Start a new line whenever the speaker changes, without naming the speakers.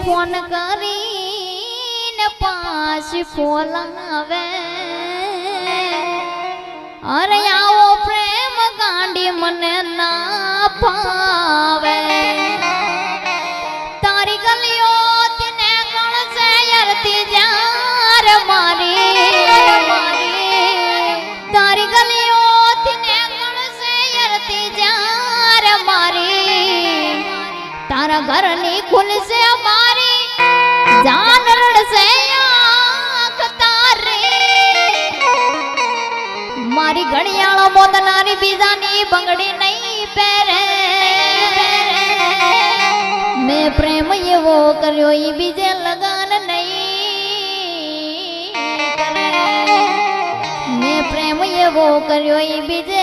phone કરીને પાછી ફોલાવે અરે આવો પ્રેમ ગાંડી મને ના પાવે તારી ગલીઓ તને ગણશે યરતી જાર મારી તારી ગલીઓ તને ગણશે યરતી જાર મારી તારા ઘરની ખુલશે મારી જાન રડશે આંખ તારી મારી ઘડિયાળો મોતનારી બીજાની બંગડી નહીં પહેરે મેં પ્રેમ એવો કર્યો ઈ બીજે લગન નહીં કરે મેં પ્રેમ એવો કર્યો ઈ બીજે